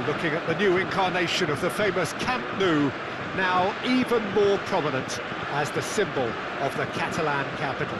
Looking at the new incarnation of the famous Camp Nou, now even more prominent as the symbol of the Catalan capital.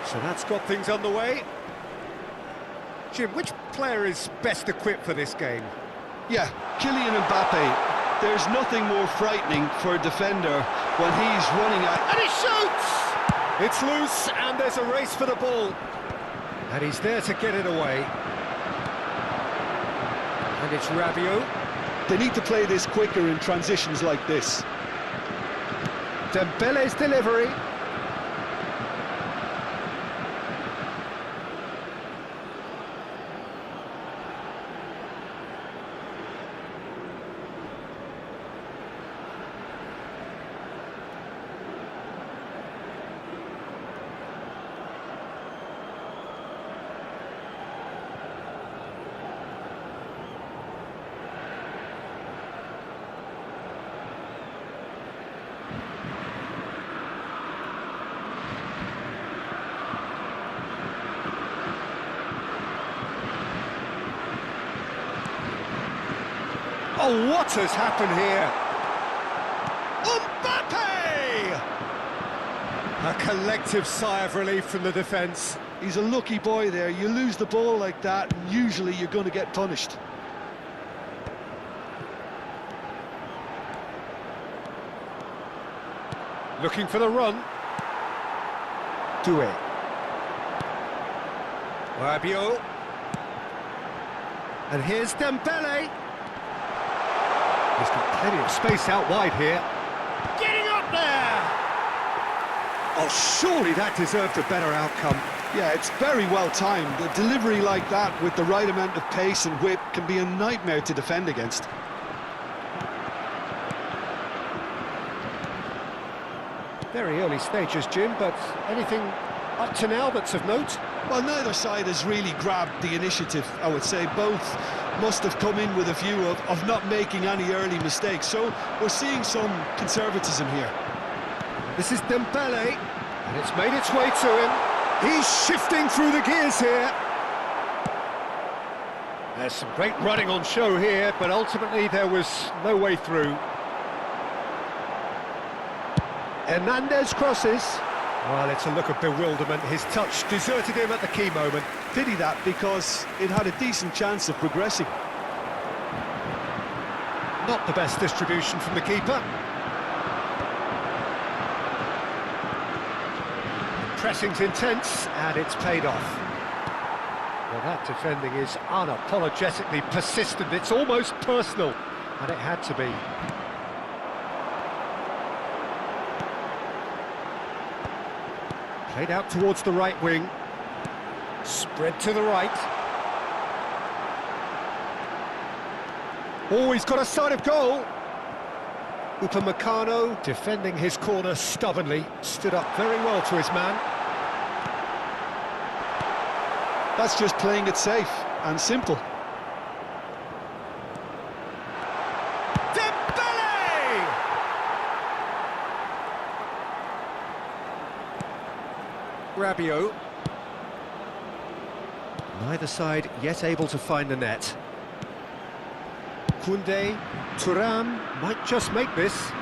So that's got things underway. Jim, which player is best equipped for this game? Yeah, Kylian Mbappe. There's nothing more frightening for a defender when he's running at... And he shoots! It's loose, and there's a race for the ball. And he's there to get it away. And it's Rabiot. They need to play this quicker in transitions like this. Dembele's delivery. Oh, what has happened here? Mbappe! A collective sigh of relief from the defence. He's a lucky boy there. You lose the ball like that, and usually you're going to get punished. Looking for the run. Do it. Rabiot. And here's Dembele. He's got plenty of space out wide here. Getting up there! Oh, surely that deserved a better outcome. Yeah, it's very well timed. A delivery like that with the right amount of pace and whip can be a nightmare to defend against. Very early stages, Jim, but anything up to now that's of note? Well, neither side has really grabbed the initiative, I would say. Both must have come in with a view of not making any early mistakes, so we're seeing some conservatism here. This is Dembele, and it's made its way to him. He's shifting through the gears here. There's some great running on show here, but ultimately there was no way through. Hernandez crosses. Well, it's a look of bewilderment. His touch deserted him at the key moment. Pity that, because it had a decent chance of progressing. Not the best distribution from the keeper. Pressing's intense, and it's paid off. Well, that defending is unapologetically persistent. It's almost personal, and it had to be. Played out towards the right wing. Spread to the right. Oh, he's got a sight of goal. Upamecano defending his corner stubbornly. Stood up very well to his man. That's just playing it safe and simple. Rabiot. Neither side yet able to find the net. Koundé, Thuram might just make this.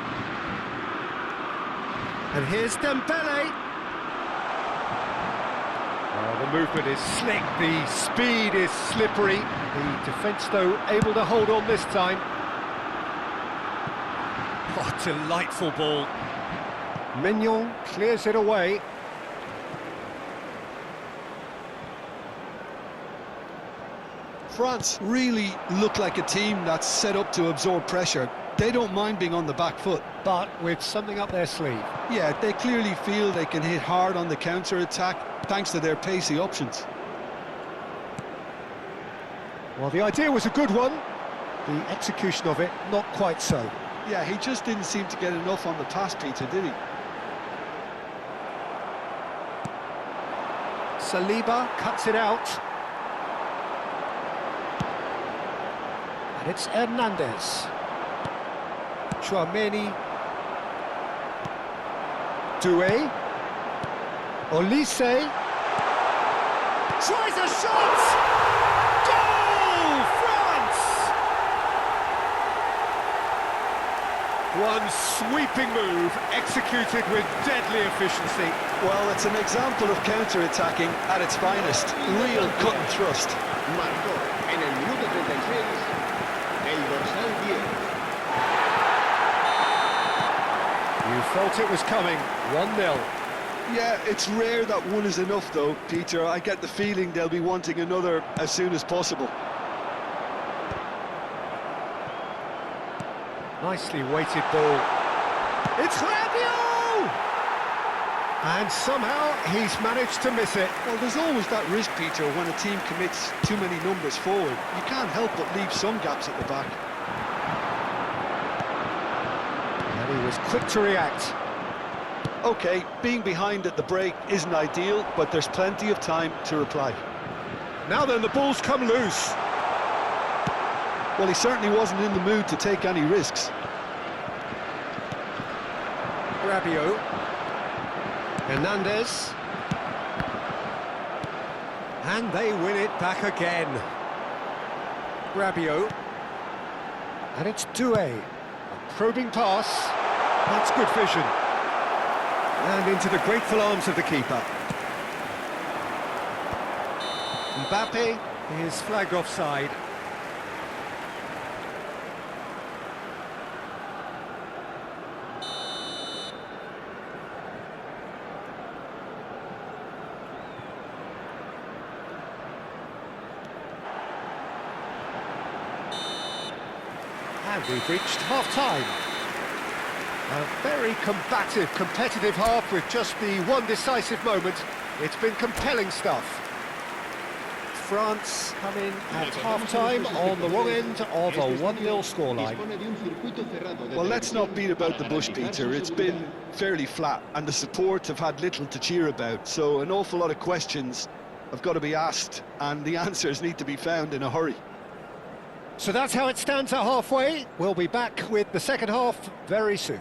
And here's Dembele. Oh, the movement is slick, the speed is slippery. The defence, though, able to hold on this time. Oh, delightful ball. Mignon clears it away. France really look like a team that's set up to absorb pressure. They don't mind being on the back foot. But with something up their sleeve. Yeah, they clearly feel they can hit hard on the counter-attack thanks to their pacey options. Well, the idea was a good one. The execution of it, not quite so. Yeah, he just didn't seem to get enough on the pass, Peter, did he? Saliba cuts it out. And it's Hernandez. Chouameni. Doué. Olise. Tries a shot! Goal! France! One sweeping move, executed with deadly efficiency. Well, it's an example of counter-attacking at its finest. Real cut and thrust. Marcó en el minuto 36 el dorsal 10. You felt it was coming, 1-0. Yeah, it's rare that one is enough, though, Peter. I get the feeling they'll be wanting another as soon as possible. Nicely weighted ball. It's Rabiot! And somehow he's managed to miss it. Well, there's always that risk, Peter, when a team commits too many numbers forward. You can't help but leave some gaps at the back. And he was quick to react. OK, being behind at the break isn't ideal, but there's plenty of time to reply. Now then, the ball's come loose. Well, he certainly wasn't in the mood to take any risks. Rabiot. Hernandez. And they win it back again. Rabiot. And it's Doué. A probing pass. That's good vision. And into the grateful arms of the keeper. Mbappe is flagged offside. And we've reached half-time. A very combative, competitive half with just the one decisive moment. It's been compelling stuff. France come in at half-time on the wrong end of a 1-0 scoreline. Well, let's not beat about the bush, Peter. It's been fairly flat, and the support have had little to cheer about, so an awful lot of questions have got to be asked, and the answers need to be found in a hurry. So that's how it stands at halfway. We'll be back with the second half very soon.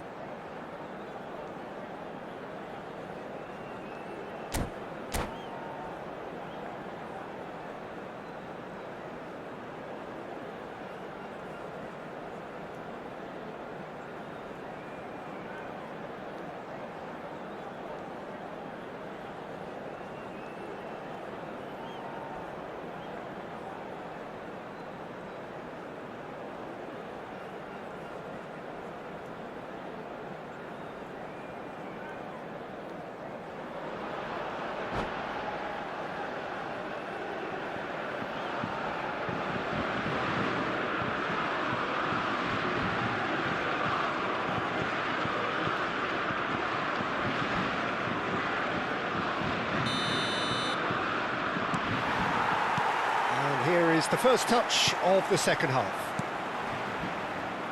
Here is the first touch of the second half.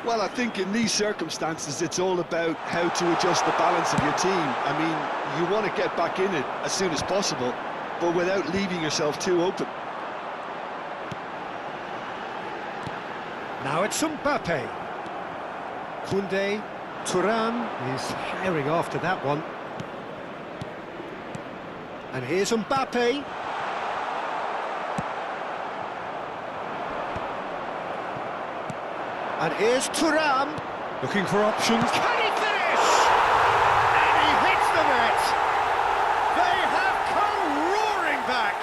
Well, I think in these circumstances, it's all about how to adjust the balance of your team. I mean, you want to get back in it as soon as possible, but without leaving yourself too open. Now it's Mbappe. Koundé, Thuram is herring after that one. And here's Mbappe. And here's Thuram, looking for options. Can he finish? And he hits the net. They have come roaring back.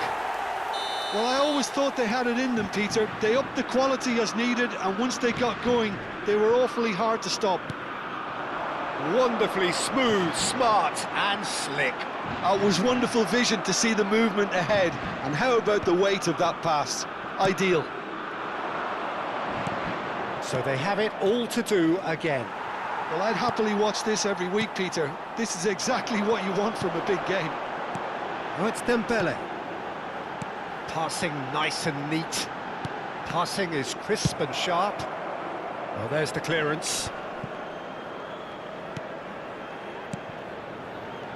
Well, I always thought they had it in them, Peter. They upped the quality as needed, and once they got going, they were awfully hard to stop. Wonderfully smooth, smart and slick. It was wonderful vision to see the movement ahead. And how about the weight of that pass? Ideal. So they have it all to do again. Well, I'd happily watch this every week, Peter. This is exactly what you want from a big game. Oh, it's Dembele. Passing nice and neat. Passing is crisp and sharp. Oh, there's the clearance.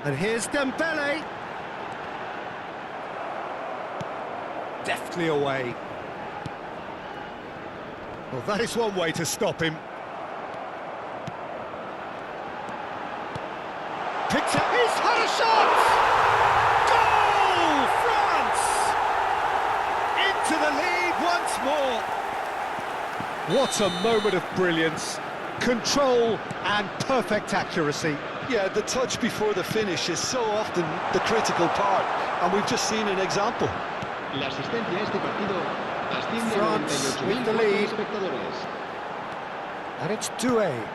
And here's Dembele. Deftly away. Well, that is one way to stop him. Picked up, he's had a shot! Goal! France! Into the lead once more. What a moment of brilliance. Control and perfect accuracy. Yeah, the touch before the finish is so often the critical part, and we've just seen an example. La asistencia a este partido asciende a France with the 98.000 lead. espectadores. And it's Doué.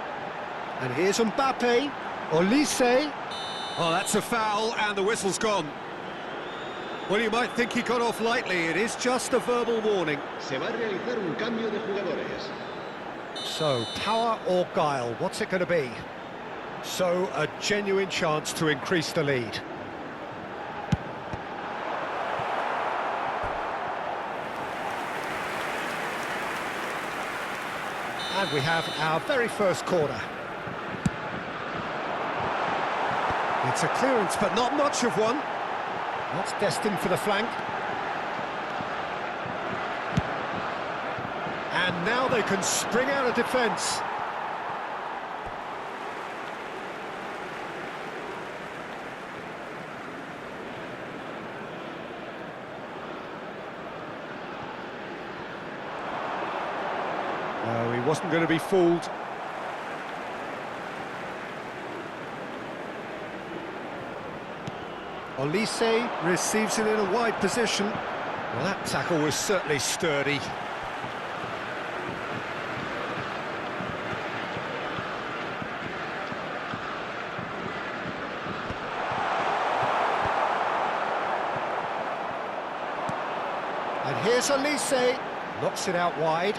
And here's Mbappe. Olise. Oh, that's a foul, and the whistle's gone. Well, you might think he got off lightly. It is just a verbal warning. Se va a realizar un cambio de jugadores. So, power or guile, what's it going to be? So, a genuine chance to increase the lead. And we have our very first corner. It's a clearance, but not much of one. That's destined for the flank. And now they can spring out of defence. No, he wasn't going to be fooled. Olise receives it in a wide position. Well, that tackle was certainly sturdy. And here's Olise, knocks it out wide.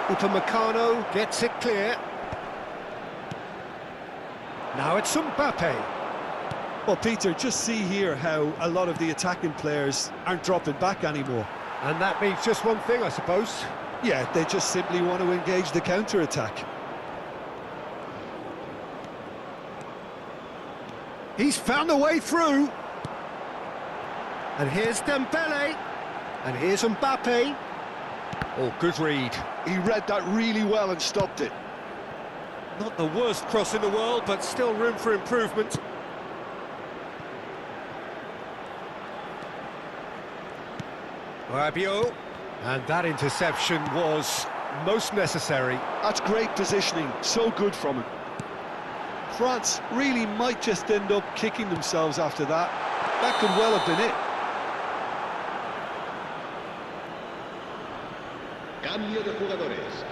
Upamecano gets it clear. Now it's Mbappe. Well, Peter, just see here how a lot of the attacking players aren't dropping back anymore. And that means just one thing, I suppose. Yeah, they just simply want to engage the counter-attack. He's found a way through. And here's Dembele. And here's Mbappe. Oh, good read. He read that really well and stopped it. Not the worst cross in the world, but still room for improvement. Rabiot. And that interception was most necessary. That's great positioning, so good from him. France really might just end up kicking themselves after that. That could well have been it. Cambio de jugadores.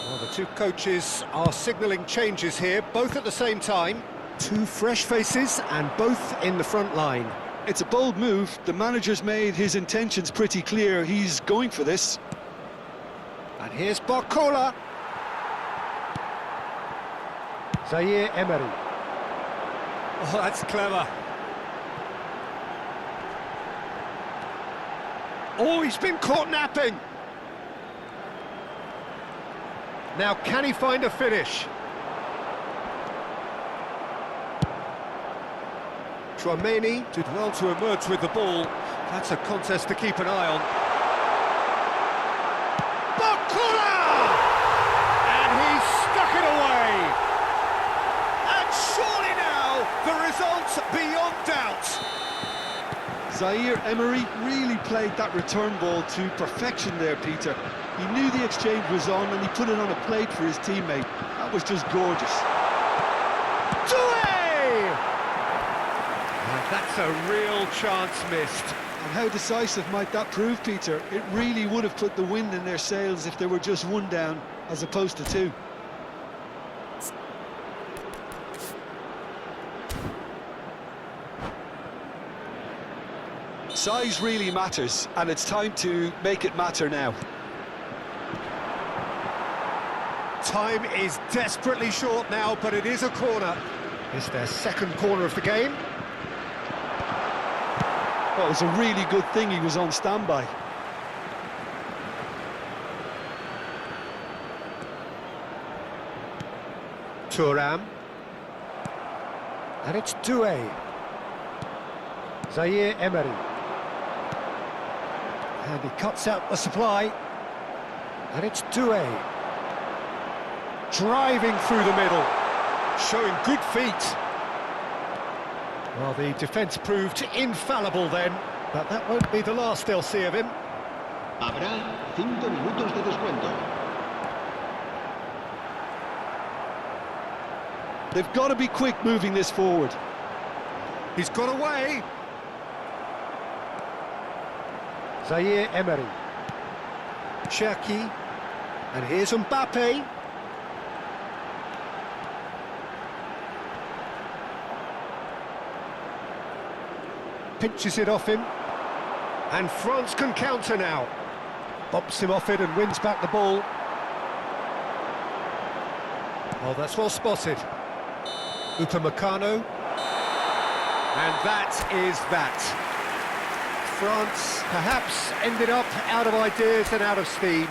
Well, the two coaches are signalling changes here, both at the same time. Two fresh faces and both in the front line. It's a bold move. The manager's made his intentions pretty clear. He's going for this. And here's Barcola. Zaire Emery. Oh, that's clever. Oh, he's been caught napping. Now, can he find a finish? Tchouaméni did well to emerge with the ball. That's a contest to keep an eye on. Bakula! And he's stuck it away. And surely now, the result's beyond doubt. Zaire Emery really played that return ball to perfection there, Peter. He knew the exchange was on and he put it on a plate for his teammate. That was just gorgeous. That's a real chance missed. And how decisive might that prove, Peter? It really would have put the wind in their sails if they were just one down as opposed to two. Size really matters, and it's time to make it matter now. Time is desperately short now, but it is a corner. It's their second corner of the game. Well, it's a really good thing he was on standby. Thuram. And it's Doué. Zaire Emery. And he cuts out the supply. And it's Doué. Driving through the middle. Showing good feet. Well, the defence proved infallible then, but that won't be the last they'll see of him. Habrá 5 minutos de descuento. They've got to be quick moving this forward. He's got away. Zaire Emery. Cherki. And here's Mbappe. Pinches it off him, and France can counter now. Bumps him off it and wins back the ball. Oh, that's well spotted. Upamecano, and that is that. France perhaps ended up out of ideas and out of steam.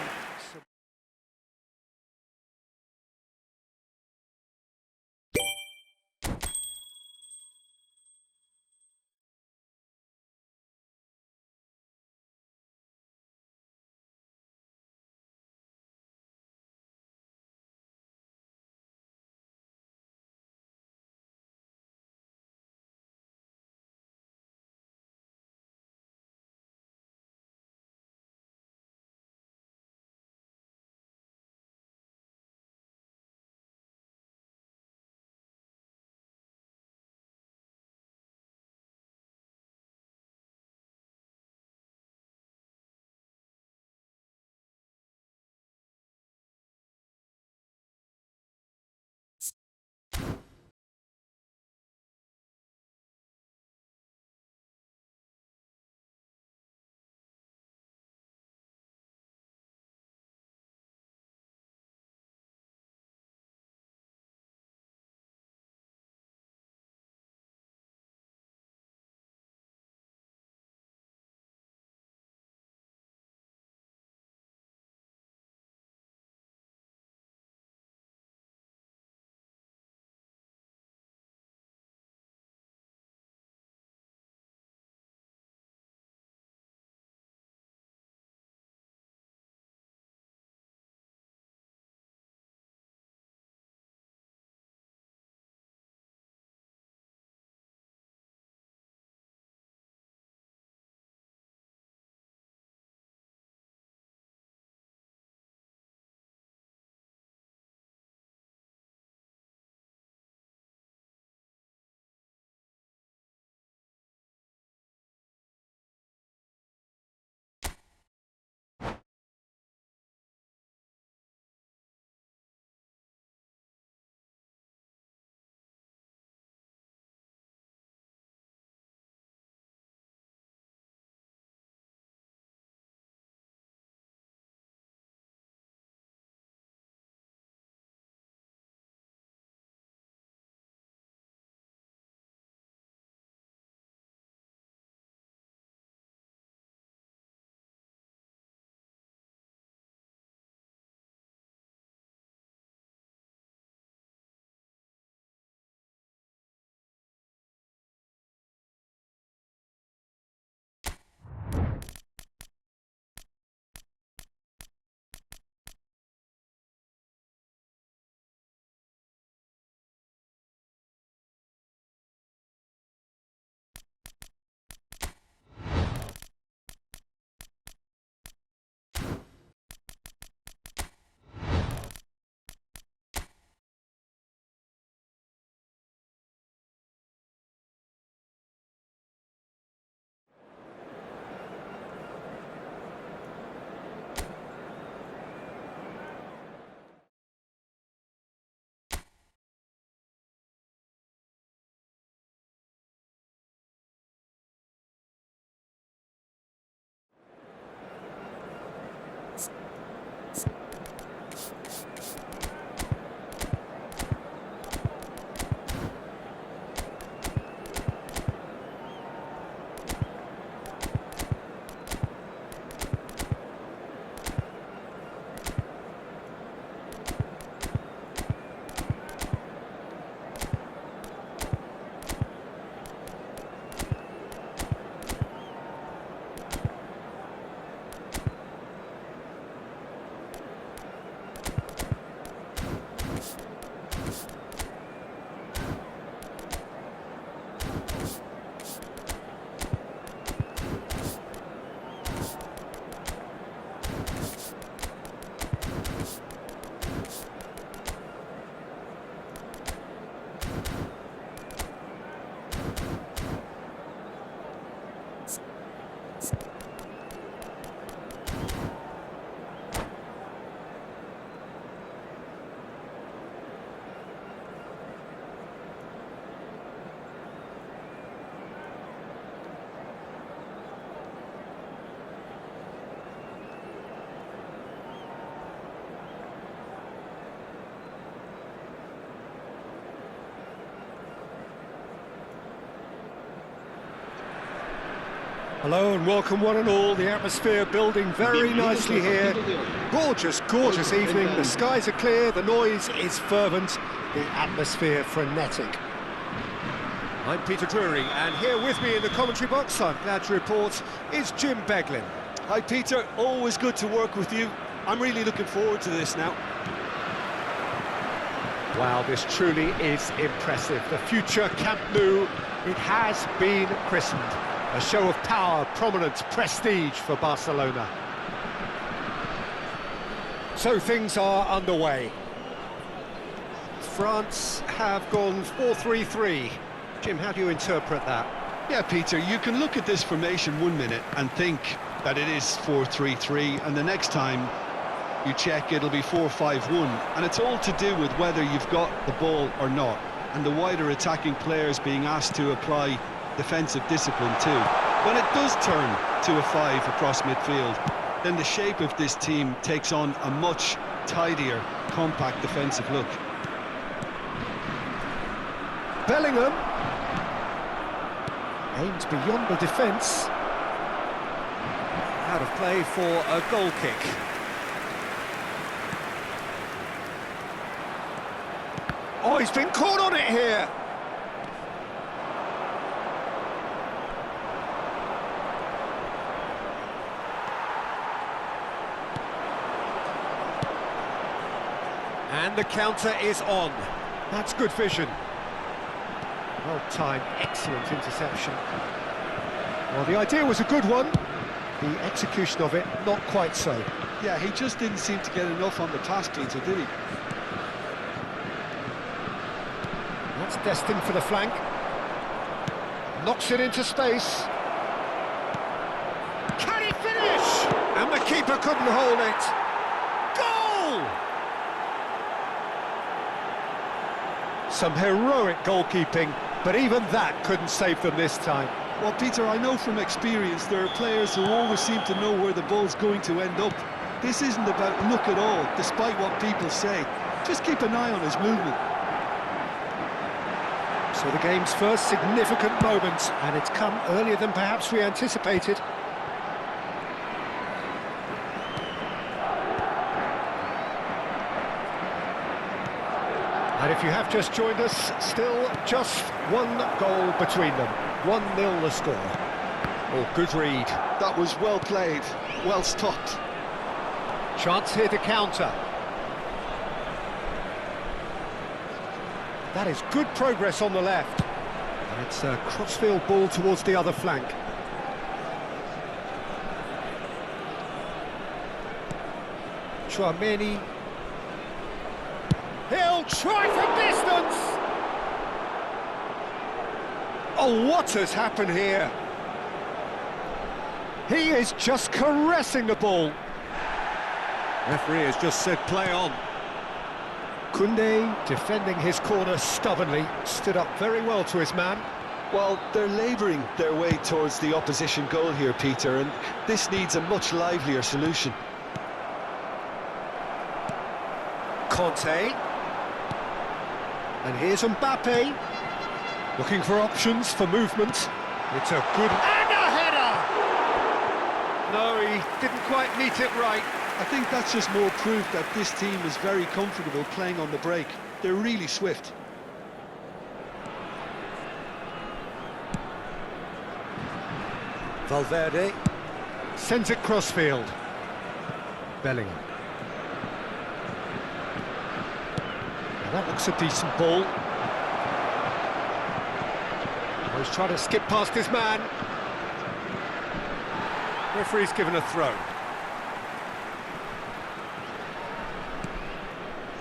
Hello and welcome one and all. The atmosphere building very nicely here. Gorgeous, gorgeous evening. The skies are clear, the noise is fervent, the atmosphere frenetic. I'm Peter Drury, and here with me in the commentary box, I'm glad to report, is Jim Beglin. Hi Peter, always good to work with you. I'm really looking forward to this now. Wow, this truly is impressive. The future Camp Nou, it has been christened. A show of power, prominence, prestige for Barcelona. So things are underway. France have gone 4-3-3. Jim, how do you interpret that? Yeah, Peter, you can look at this formation 1 minute and think that it is 4-3-3, and the next time you check it'll be 4-5-1, and it's all to do with whether you've got the ball or not, and the wider attacking players being asked to apply defensive discipline too. When it does turn to a 5 across midfield, then the shape of this team takes on a much tidier, compact defensive look. Bellingham aims beyond the defence. Out of play for a goal kick. Oh, he's been caught on it here. And the counter is on. That's good vision. Well-timed, excellent interception. Well, the idea was a good one. The execution of it, not quite so. Yeah, he just didn't seem to get enough on the pass, Peter, did he? That's destined for the flank. Knocks it into space. Can he finish? And the keeper couldn't hold it. Goal! Some heroic goalkeeping, but even that couldn't save them this time. Well, Peter, I know from experience there are players who always seem to know where the ball's going to end up. This isn't about luck at all, despite what people say. Just keep an eye on his movement. So the game's first significant moment, and it's come earlier than perhaps we anticipated. And if you have just joined us, still just one goal between them. 1-0 the score. Oh, good read. That was well played, well stopped. Chance here to counter. That is good progress on the left. And it's a crossfield ball towards the other flank. Chouameni. He'll try from distance! Oh, what has happened here? He is just caressing the ball. Referee has just said play on. Koundé, defending his corner stubbornly, stood up very well to his man. Well, they're labouring their way towards the opposition goal here, Peter, and this needs a much livelier solution. Conte. And here's Mbappe. Looking for options for movement. It's a good... And a header! No, he didn't quite meet it right. I think that's just more proof that this team is very comfortable playing on the break. They're really swift. Valverde sends it crossfield. Bellingham. Now that looks a decent ball. Oh, he's trying to skip past his man. Referee's given a throw.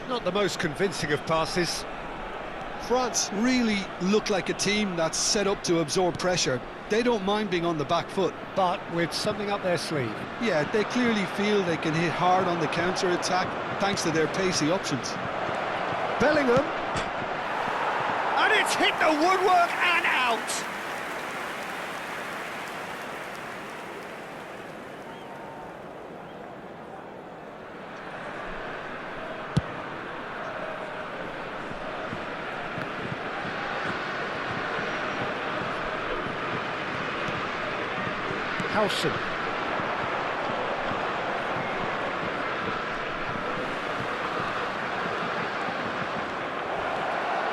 Not the most convincing of passes. France really look like a team that's set up to absorb pressure. They don't mind being on the back foot. But with something up their sleeve. Yeah, they clearly feel they can hit hard on the counter-attack thanks to their pacey options. Bellingham. And it's hit the woodwork and out. Howson.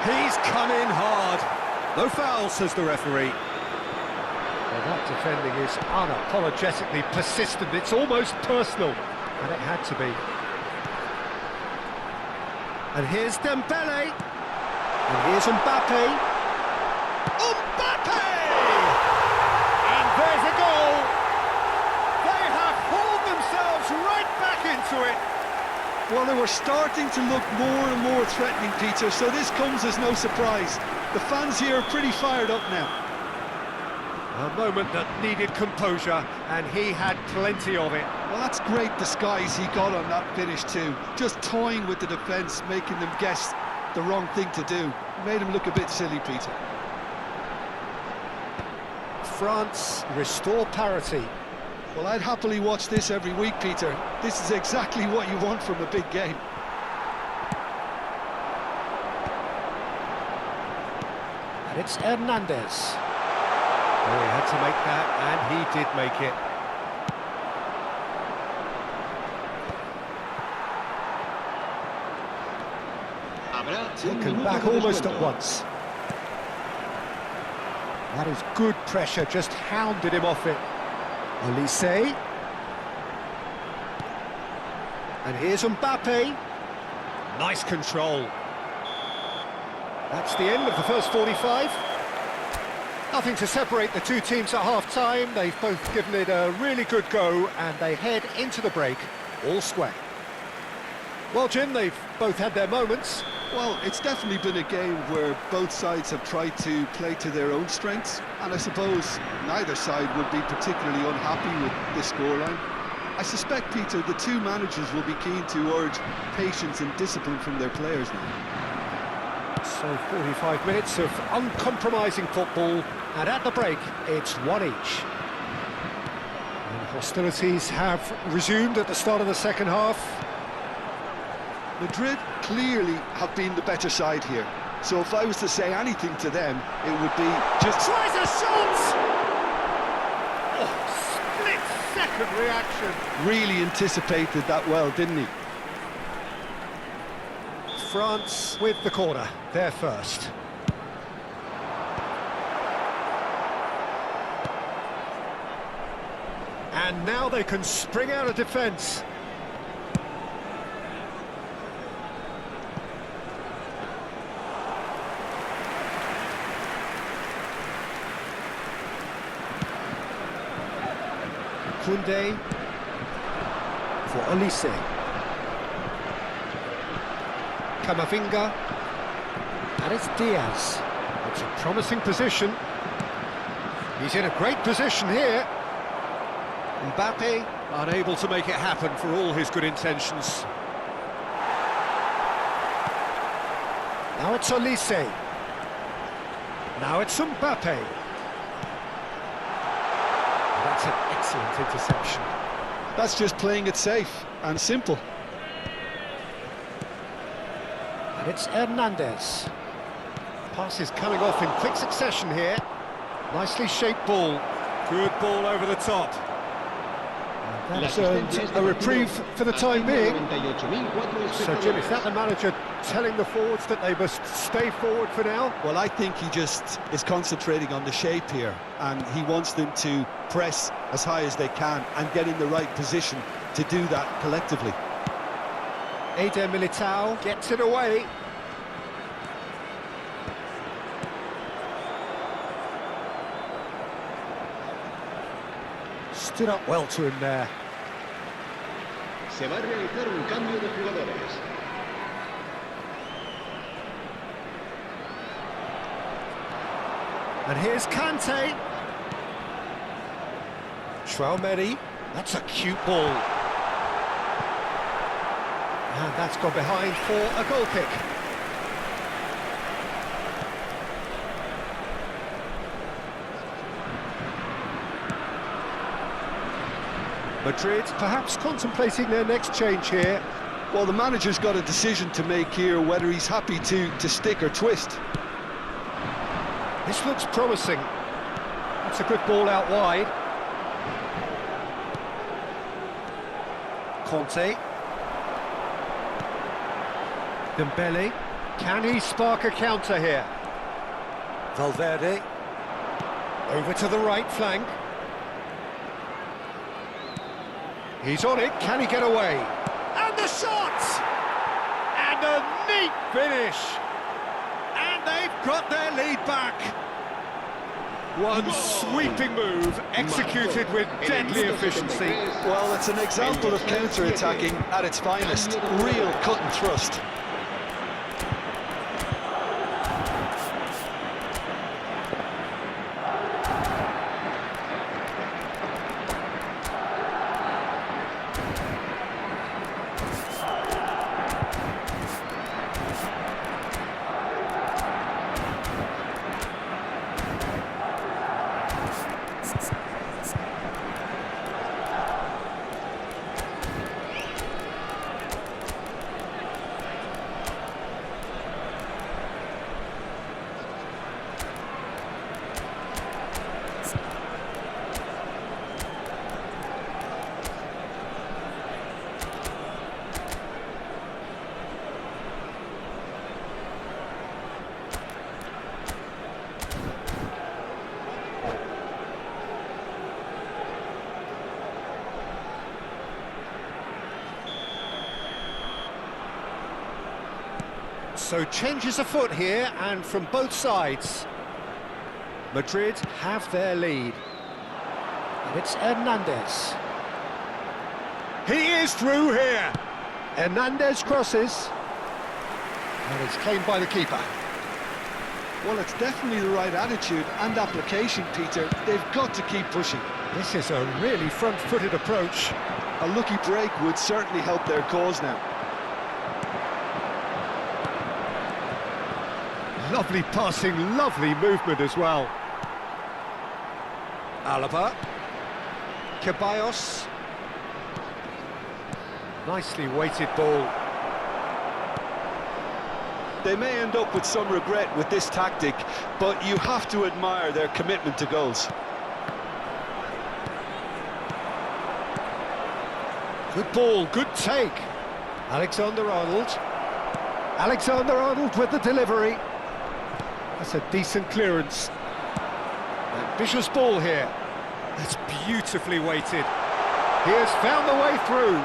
He's come in hard. No foul, says the referee. Well, that defending is unapologetically persistent. It's almost personal, and it had to be. And here's Dembele. And here's Mbappe. Mbappe! And there's a goal. They have hauled themselves right back into it. Well, they were starting to look more and more threatening, Peter, so this comes as no surprise. The fans here are pretty fired up now. A moment that needed composure, and he had plenty of it. Well, that's great disguise he got on that finish too. Just toying with the defence, making them guess the wrong thing to do. Made him look a bit silly, Peter. France restore parity. Well, I'd happily watch this every week, Peter. This is exactly what you want from a big game. And it's Hernandez. Oh, he had to make that, and he did make it. Taken back almost at once. That is good pressure, just hounded him off it. Olise. And here's Mbappe. Nice control. That's the end of the first 45. Nothing to separate the two teams at half-time. They've both given it a really good go, and they head into the break all square. Well, Jim, they've both had their moments. Well, it's definitely been a game where both sides have tried to play to their own strengths, and I suppose neither side would be particularly unhappy with this scoreline. I suspect, Peter, the two managers will be keen to urge patience and discipline from their players now. So 45 minutes of uncompromising football, and at the break, it's one each. And hostilities have resumed at the start of the second half. Madrid clearly have been the better side here, so if I was to say anything to them, it would be just... Tries a shot! Oh, split-second reaction. Really anticipated that well, didn't he? France with the corner, they're first. And now they can spring out of defence. Koundé for Olise. Camavinga. And it's Diaz. It's a promising position. He's in a great position here. Mbappe unable to make it happen for all his good intentions. Now it's Olise. Now it's Mbappe. That's an excellent interception. That's just playing it safe and simple. And it's Hernandez. Pass is coming off in quick succession here. Nicely shaped ball. Good ball over the top. And that's earned a reprieve for the time being. So, Jim, is that the manager telling the forwards that they must stay forward for now? Well, I think he just is concentrating on the shape here, and he wants them to press as high as they can and get in the right position to do that collectively. Eder Militao gets it away. Stood up well to him there. Se va a realizar un cambio de jugadores. And here's Kante. Traoré. That's a cute ball. And that's gone behind for a goal kick. Madrid perhaps contemplating their next change here. Well, the manager's got a decision to make here, whether he's happy to stick or twist. This looks promising. That's a good ball out wide. Conte. Dembele. Can he spark a counter here? Valverde. Over to the right flank. He's on it. Can he get away? And the shot! And a neat finish. And they've got their lead back. One sweeping move, executed with deadly efficiency. Well, it's an example of counter-attacking at its finest. Real cut and thrust. So changes afoot here, and from both sides. Madrid have their lead. And it's Hernandez. He is through here. Hernandez crosses. And it's claimed by the keeper. Well, it's definitely the right attitude and application, Peter. They've got to keep pushing. This is a really front-footed approach. A lucky break would certainly help their cause now. Lovely passing, lovely movement as well. Alaba. Ceballos. Nicely weighted ball. They may end up with some regret with this tactic, but you have to admire their commitment to goals. Good ball, good take. Alexander-Arnold. Alexander-Arnold with the delivery. That's a decent clearance. Ambitious ball here. That's beautifully weighted. He has found the way through.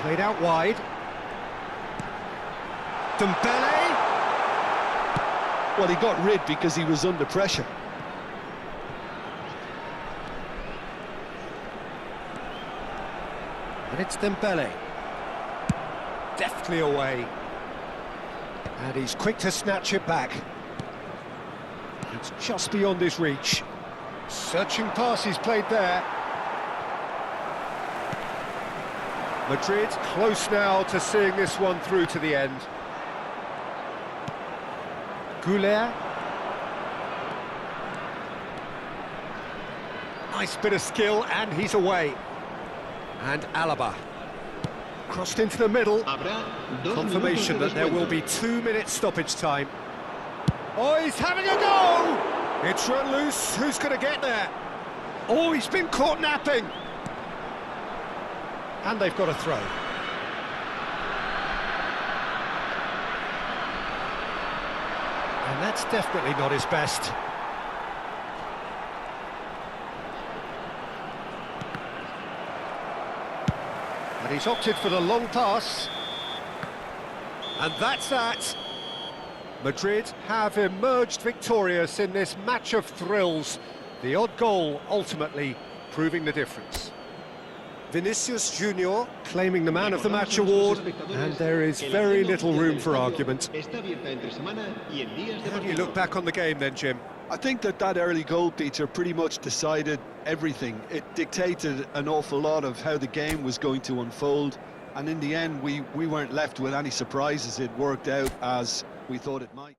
Played out wide. Dembele. Well, he got rid because he was under pressure. And it's Dembele. Deftly away. And he's quick to snatch it back. It's just beyond his reach. Searching pass he's played there. Madrid close now to seeing this one through to the end. Goulet. Nice bit of skill, and he's away. And Alaba. Crossed into the middle. Confirmation that there will be 2 minutes stoppage time. Oh, he's having a go! It's run loose. Who's going to get there? Oh, he's been caught napping. And they've got a throw. And that's definitely not his best. And he's opted for the long pass. And that's that. Madrid have emerged victorious in this match of thrills. The odd goal ultimately proving the difference. Vinicius Junior claiming the Man of the Match award, and there is very little room for argument. How do you look back on the game then, Jim? I think that early goal, Peter, pretty much decided everything. It dictated an awful lot of how the game was going to unfold, and in the end we weren't left with any surprises. It worked out as we thought it might.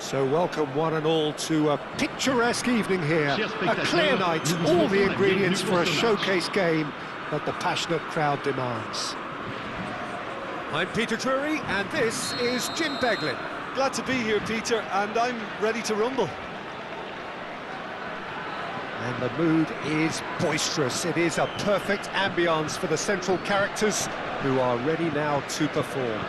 So welcome one and all to a picturesque evening here. A clear night, all the ingredients for a showcase game that the passionate crowd demands. I'm Peter Drury, and this is Jim Beglin. Glad to be here, Peter, and I'm ready to rumble. And the mood is boisterous. It is a perfect ambience for the central characters who are ready now to perform.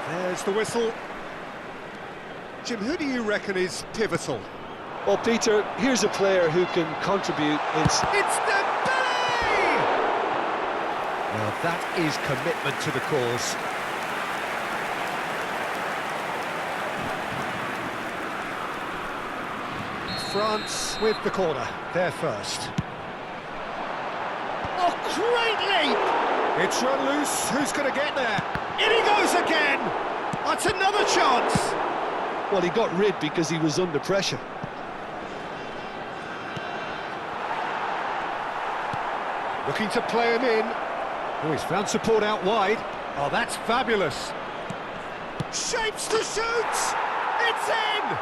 There's the whistle. Jim, who do you reckon is pivotal? Well, Peter, here's a player who can contribute. It's Dembele! Well, that is commitment to the cause. France with the corner, they're first. Oh, great leap! It's run loose, who's going to get there? In he goes again! That's another chance! Well, he got rid because he was under pressure. Looking to play him in. Oh, he's found support out wide. Oh, that's fabulous. Shapes to shoot! It's in!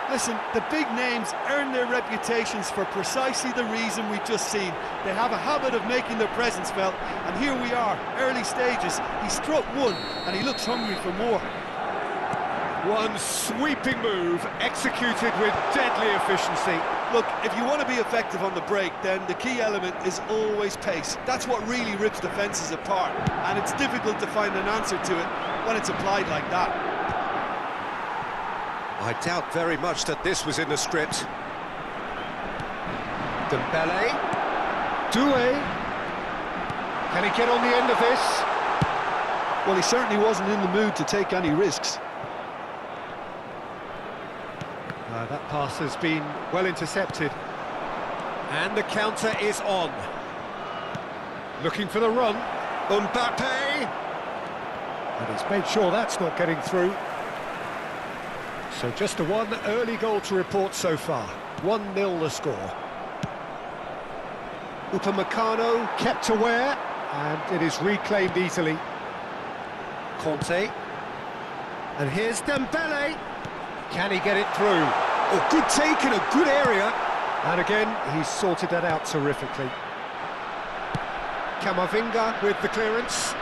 Listen, the big names earn their reputations for precisely the reason we've just seen. They have a habit of making their presence felt, and here we are, early stages. He struck one, and he looks hungry for more. One sweeping move, executed with deadly efficiency. Look, if you want to be effective on the break, then the key element is always pace. That's what really rips defences apart, and it's difficult to find an answer to it when it's applied like that. I doubt very much that this was in the script. Dembele. Doué. Can he get on the end of this? Well, he certainly wasn't in the mood to take any risks. That pass has been well intercepted. And the counter is on. Looking for the run. Mbappe. And he's made sure that's not getting through. So just a one early goal to report so far. 1-0 the score. Upamecano kept aware, and it is reclaimed easily. Conte. And here's Dembele. Can he get it through? Oh, good take in a good area. And again, he's sorted that out terrifically. Camavinga with the clearance.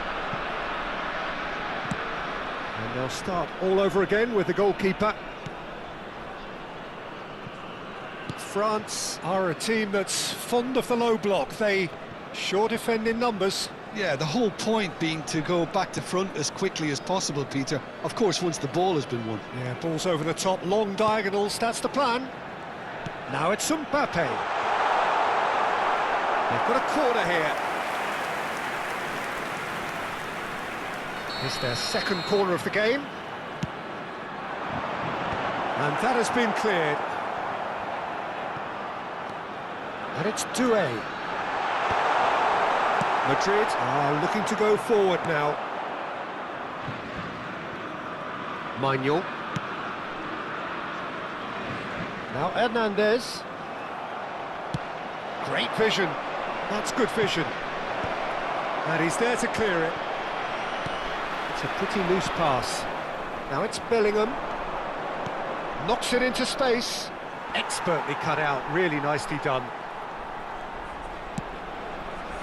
And they'll start all over again with the goalkeeper. France are a team that's fond of the low block. They sure defend in numbers. Yeah, the whole point being to go back to front as quickly as possible, Peter. Of course, once the ball has been won. Yeah, ball's over the top, long diagonals, that's the plan. Now it's Mbappe. They've got a corner here. It's their second corner of the game. And that has been cleared. And it's Doué. Madrid are looking to go forward now. Manuel. Now Hernandez. Great vision. That's good vision. And he's there to clear it. It's a pretty loose pass. Now it's Bellingham. Knocks it into space. Expertly cut out, really nicely done.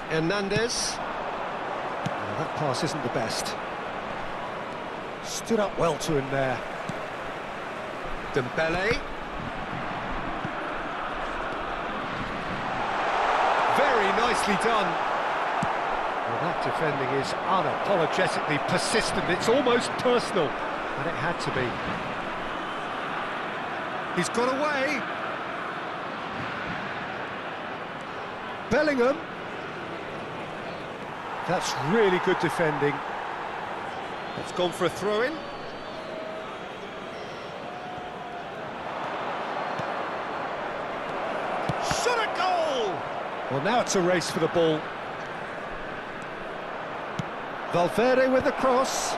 Hernandez. Well, that pass isn't the best. Stood up well to him there. Dembele. Very nicely done. Well, that defending is unapologetically persistent. It's almost personal, and it had to be. He's got away. Bellingham. That's really good defending. It's gone for a throw-in. Shot a goal! Well, now it's a race for the ball. Valverde with the cross.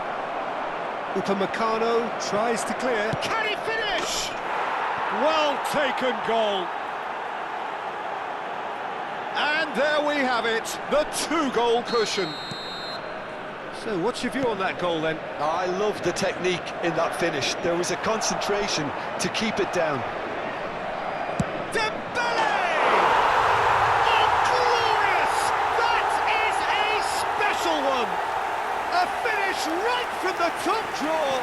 Upamecano tries to clear. Can he finish? Well taken goal. And there we have it, the 2-goal cushion. So what's your view on that goal then? I love the technique in that finish. There was a concentration to keep it down. Dembele! Oh, glorious! That is a special one! A finish right from the top draw.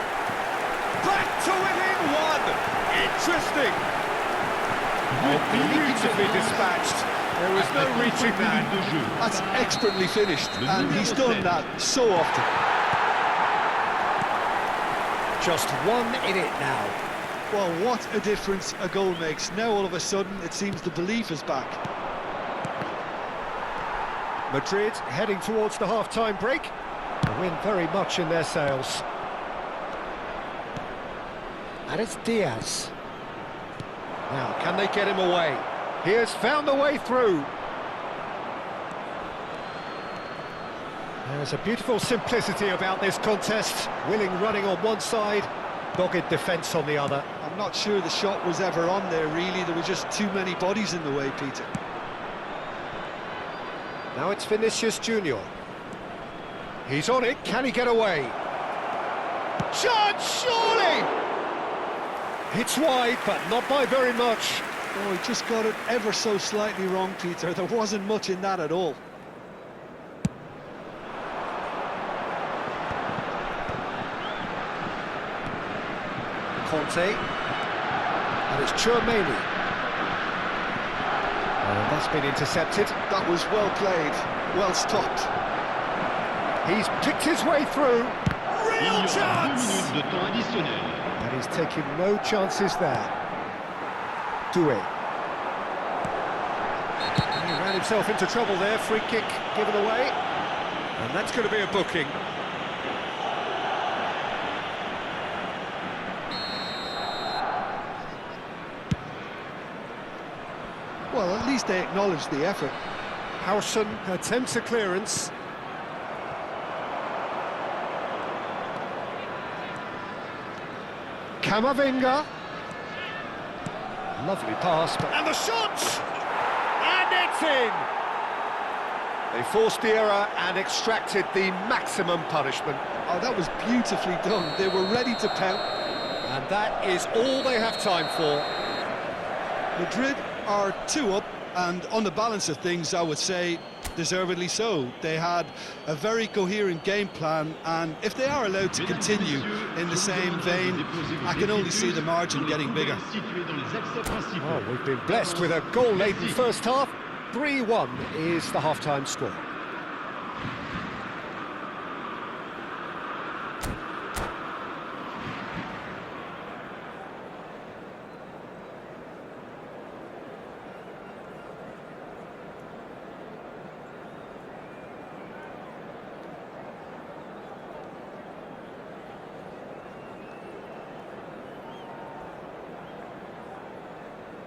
Back to within one. Interesting. Oh, beautifully dispatched. There was no reaching that. That's expertly finished, and he's done that so often. Just 1 in it now. Well, what a difference a goal makes. Now all of a sudden it seems the belief is back. Madrid heading towards the half-time break. The win very much in their sails. And it's Diaz. Now, can they get him away? He has found the way through. There's a beautiful simplicity about this contest. Willing running on one side, dogged defence on the other. I'm not sure the shot was ever on there, really. There were just too many bodies in the way, Peter. Now it's Vinicius Junior. He's on it, can he get away? Chance, surely! It's wide, but not by very much. Oh, he just got it ever so slightly wrong, Peter. There wasn't much in that at all. Conte. And it's Chouameni. Oh, that's been intercepted. That was well played, well stopped. He's picked his way through. Real chance! And he's taking no chances there. Doué. He ran himself into trouble there, free kick given away. And that's going to be a booking. Well, at least they acknowledged the effort. Howson attempts a clearance. Camavinga. Lovely pass, but... And the shot! And it's in! They forced the error and extracted the maximum punishment. Oh, that was beautifully done. They were ready to pout. And that is all they have time for. Madrid are 2 up, and on the balance of things, I would say deservedly so. They had a very coherent game plan, and if they are allowed to continue in the same vein, I can only see the margin getting bigger. Oh, we've been blessed with a goal-laden first half. 3-1 is the half-time score.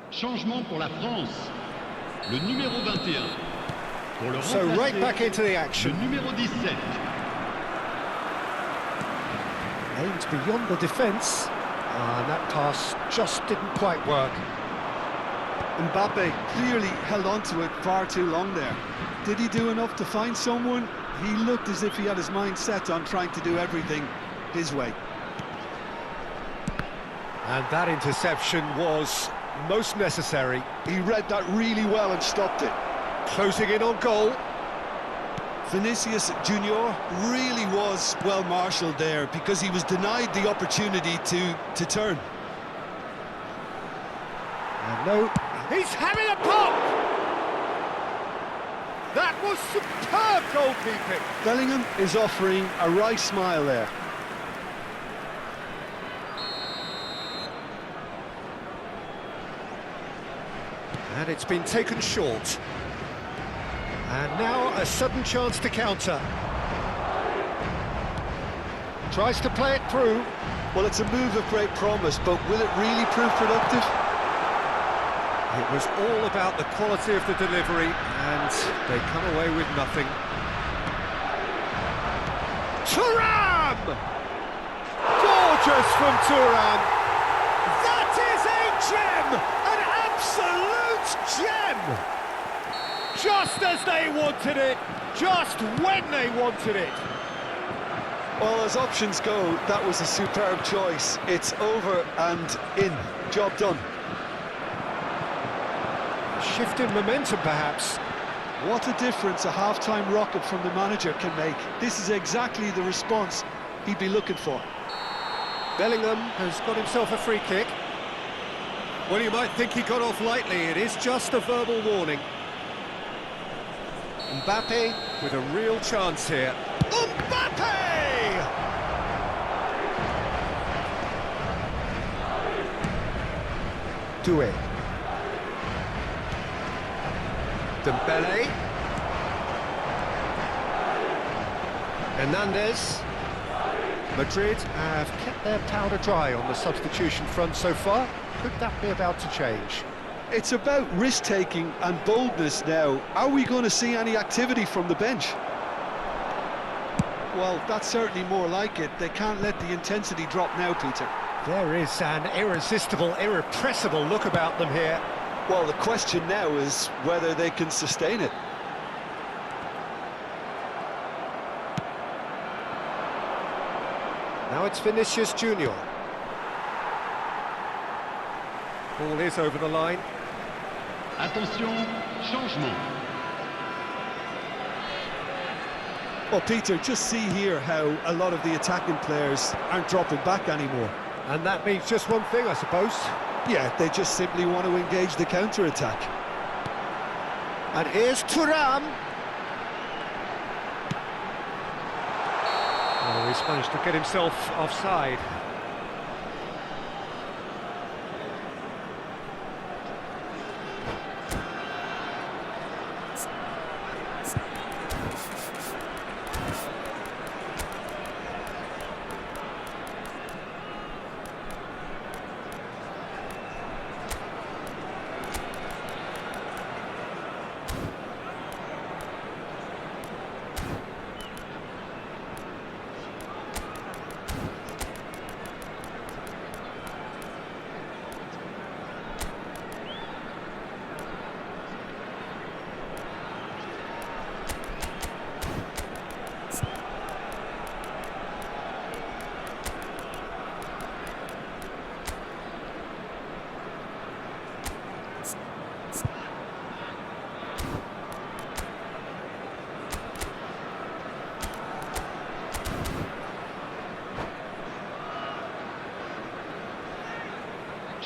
Changement pour la France. Le numéro 21. Pour le So right back into the action. Le numéro 17. Aimed beyond the defence. And that pass just didn't quite work. Mbappe clearly held on to it far too long there. Did he do enough to find someone? He looked as if he had his mind set on trying to do everything his way. And that interception was most necessary. He read that really well and stopped it. Closing in on goal. Vinicius Junior really was well marshalled there because he was denied the opportunity to turn. And no, he's having a pop! That was superb goalkeeping. Bellingham is offering a wry smile there. And it's been taken short. And now a sudden chance to counter. Tries to play it through. Well, it's a move of great promise, but will it really prove productive? It was all about the quality of the delivery, and they come away with nothing. Thuram! Gorgeous from Thuram! That is a gem! An absolute gem! Just as they wanted it, just when they wanted it. Well, as options go, that was a superb choice. It's over and in. Job done. Shift in momentum, perhaps. What a difference a half-time rocket from the manager can make. This is exactly the response he'd be looking for. Bellingham has got himself a free kick. Well, you might think he got off lightly. It is just a verbal warning. Mbappe with a real chance here. Mbappe! Doué. Dembele. Hernandez. Madrid have kept their powder dry on the substitution front so far. Could that be about to change? It's about risk-taking and boldness now. Are we going to see any activity from the bench? Well, that's certainly more like it. They can't let the intensity drop now, Peter. There is an irresistible, irrepressible look about them here. Well, the question now is whether they can sustain it. Now it's Vinicius Junior. Ball is over the line. Attention, changement. Well, Peter, just see here how a lot of the attacking players aren't dropping back anymore. And that means just one thing, I suppose. Yeah, they just simply want to engage the counter-attack. And here's Thuram. Oh, he's managed to get himself offside.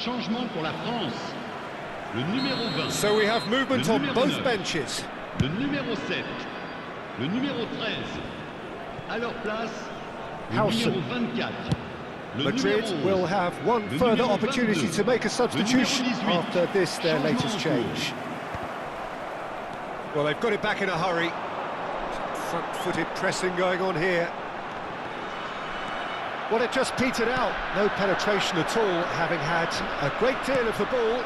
Changement pour la France. Le numéro 20. So we have movement on both 9. benches. Le numéro 7. Le numéro 13. À leur place, le Howson. numéro 24. Le Madrid numéro 11. will have one Le further numéro opportunity 22. to make a substitution Le numéro 18. after this, their Changement latest en change. Well, they've got it back in a hurry. Front-footed pressing going on here. Well, it just petered out. No penetration at all, having had a great deal of the ball.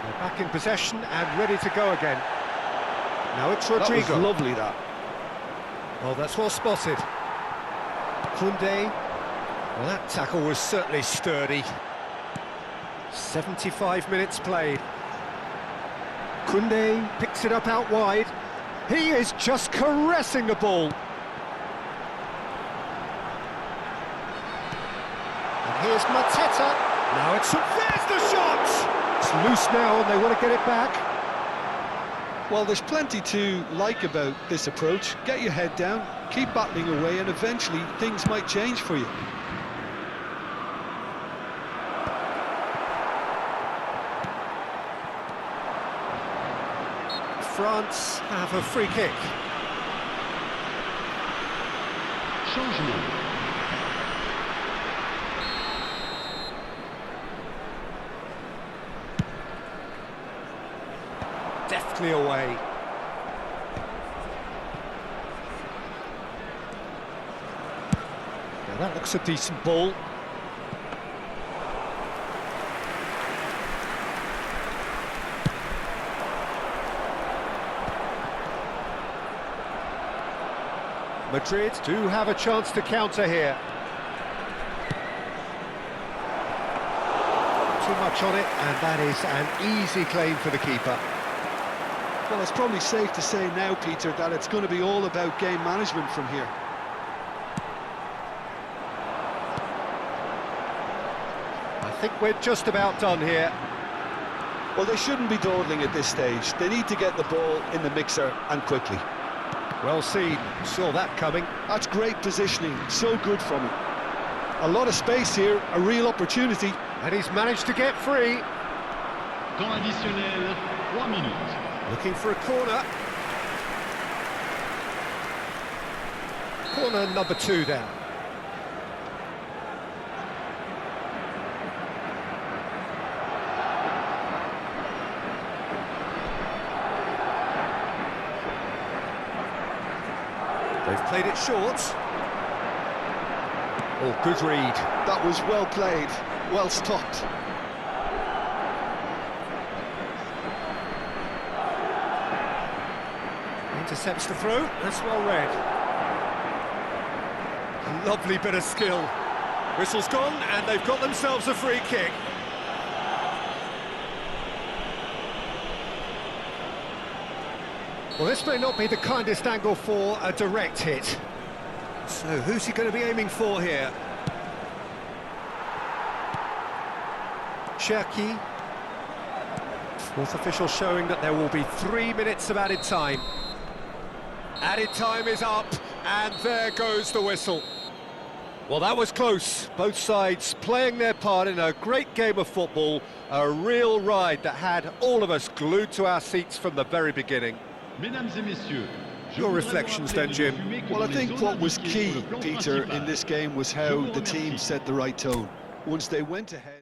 They're back in possession and ready to go again. Now it's Rodrigo. That was lovely, that. Oh, that's well spotted. Koundé. Well, that tackle was certainly sturdy. 75 minutes played. Koundé picks it up out wide. He is just caressing the ball. And here's Mateta. Now it's... There's the shot! It's loose now and they want to get it back. Well, there's plenty to like about this approach. Get your head down, keep battling away, and eventually things might change for you. France have a free kick. Changement. Deftly away. Now that looks a decent ball. Madrid do have a chance to counter here. Too much on it, and that is an easy claim for the keeper. Well, it's probably safe to say now, Peter, that it's going to be all about game management from here. I think we're just about done here. Well, they shouldn't be dawdling at this stage. They need to get the ball in the mixer, and quickly. Well seen, saw that coming. That's great positioning, so good from him. A lot of space here, a real opportunity. And he's managed to get free. Temps additionnel, 3 minutes. Looking for a corner. Corner number 2 down. They've played it short. Oh, good read. That was well played, well stopped. Intercepts the throw, that's well read. A lovely bit of skill. Whistle's gone, and they've got themselves a free kick. Well, this may not be the kindest angle for a direct hit. So, who's he going to be aiming for here? Cherki. Fourth official showing that there will be 3 minutes of added time. Added time is up, and there goes the whistle. Well, that was close. Both sides playing their part in a great game of football. A real ride that had all of us glued to our seats from the very beginning. Mesdames et messieurs, Your reflections then, Jim? Well, I think what was key, Peter, in this game was how the team set the right tone. Once they went ahead...